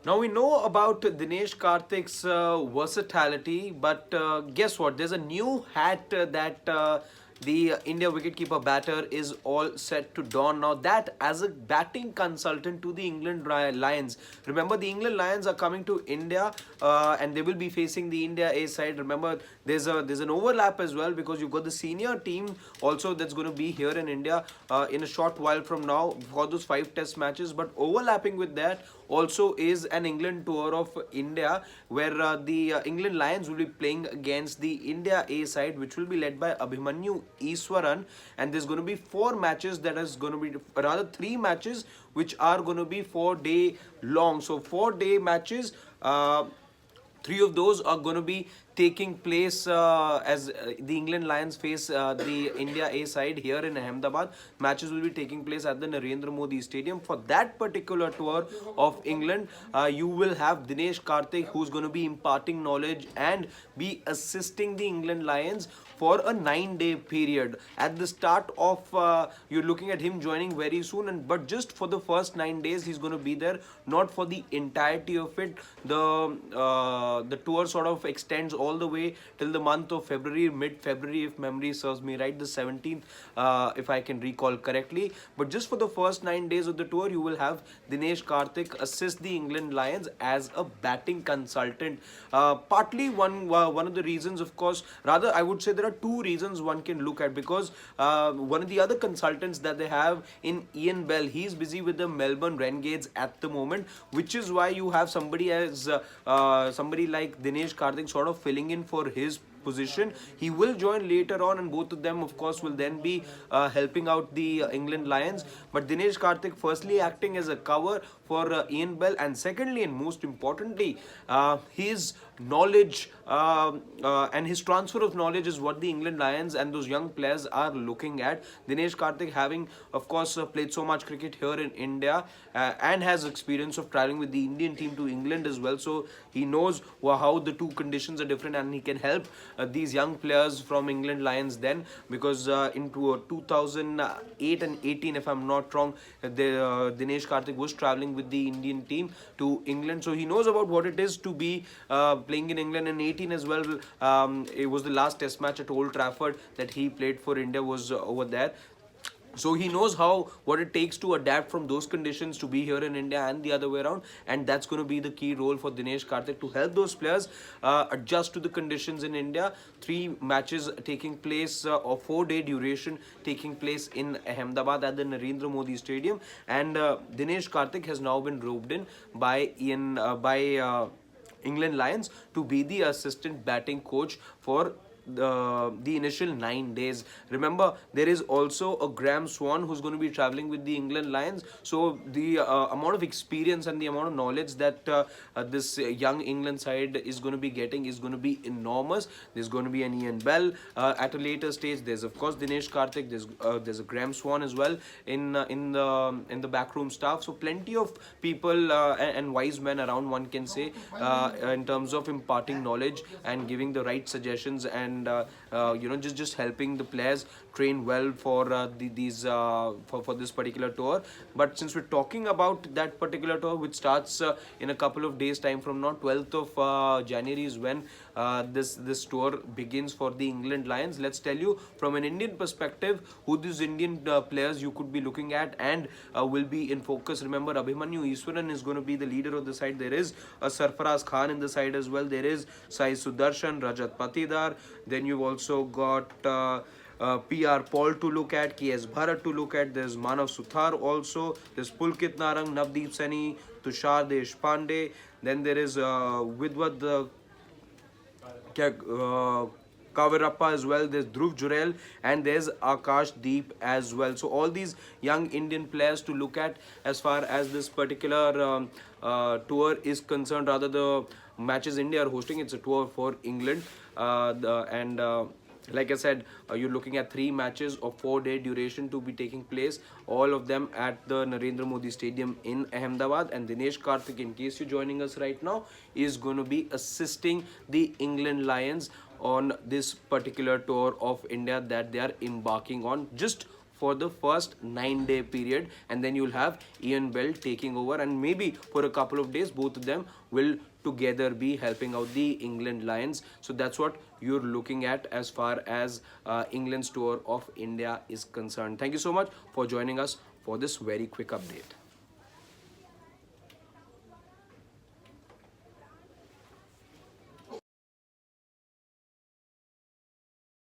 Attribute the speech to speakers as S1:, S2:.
S1: Now we know about Dinesh Karthik's versatility, but guess what? There's a new hat that the India wicketkeeper batter is all set to don now. That as a batting consultant to the England Lions. Remember, the England Lions are coming to India, and they will be facing the India A side. Remember, there's an overlap as well because you've got the senior team also that's going to be here in India in a short while from now for those 5 Test matches. But overlapping with that also is an England tour of India where the England Lions will be playing against the India A side, which will be led by Abhimanyu Iswaran, and there's going to be 4 matches, that is going to be rather 3 matches which are going to be 4 day long. So 4 day matches, 3 of those are going to be taking place as the England Lions face the India A side here in Ahmedabad. Matches will be taking place at the Narendra Modi Stadium. For that particular tour of England, you will have Dinesh Karthik, who's going to be imparting knowledge and be assisting the England Lions for a 9 day period. At the start of, you're looking at him joining very soon, and but just for the first 9 days, he's going to be there, not for the entirety of it. The tour sort of extends all the way till the month of February, mid-February, if memory serves me right, the 17th, if I can recall correctly. But just for the first 9 days of the tour, you will have Dinesh Karthik assist the England Lions as a batting consultant. Partly one of the reasons, of course, rather I would say there are 2 reasons one can look at, because one of the other consultants that they have in Ian Bell, he's busy with the Melbourne Renegades at the moment, which is why you have somebody as somebody like Dinesh Karthik sort of filling in for his position. He will join later on, and both of them, of course, will then be helping out the England Lions. But Dinesh Karthik, firstly, acting as a cover for Ian Bell, and secondly, and most importantly, his knowledge and his transfer of knowledge is what the England Lions and those young players are looking at. Dinesh Karthik, having, of course, played so much cricket here in India and has experience of traveling with the Indian team to England as well, so he knows how the two conditions are different, and he can help these young players from England Lions then, because in 2008 and 18, if I'm not wrong, Dinesh Karthik was traveling with the Indian team to England, so he knows about what it is to be playing in England. In 18 as well, it was the last Test match at Old Trafford that he played for India was over there, so he knows how what it takes to adapt from those conditions to be here in India and the other way around, and that's going to be the key role for Dinesh Karthik to help those players adjust to the conditions in India. 3 matches taking place of 4 day duration taking place in Ahmedabad at the Narendra Modi Stadium, and Dinesh Karthik has now been roped in by England Lions to be the assistant batting coach for the initial 9 days. Remember, there is also a Graham Swan who's going to be traveling with the England Lions. So the amount of experience and the amount of knowledge that this young England side is going to be getting is going to be enormous. There's going to be an Ian Bell at a later stage. There's of course Dinesh Karthik. There's a Graham Swan as well in the backroom staff. So plenty of people and wise men around, one can say, in terms of imparting knowledge and giving the right suggestions, and just helping the players train well for for this particular tour. But since we're talking about that particular tour, which starts in a couple of days time from now, 12th of January is when this tour begins for the England Lions. Let's tell you from an Indian perspective who these Indian players you could be looking at and will be in focus. Remember, Abhimanyu Iswaran is going to be the leader of the side. There is a Sarfaraz Khan in the side as well. There is Sai Sudarshan, Rajat Patidar. Then you've also got PR Paul to look at, KS Bharat to look at. There's Manav Suthar also. There's Pulkit Narang, Navdeep Saini, Tushar Deshpande. Then there is Vidwat Kavirappa as well. There's Dhruv Jurel and there's Akash Deep as well. So all these young Indian players to look at as far as this particular tour is concerned. Rather, the matches India are hosting, it's a tour for England, and like I said, you're looking at 3 matches of 4 day duration to be taking place, all of them at the Narendra Modi Stadium in Ahmedabad. And Dinesh Karthik, in case you're joining us right now, is going to be assisting the England Lions on this particular tour of India that they are embarking on just for the first 9-day period, and then you'll have Ian Bell taking over, and maybe for a couple of days both of them will together be helping out the England Lions. So that's what you're looking at as far as England's tour of India is concerned. Thank you so much for joining us for this very quick update.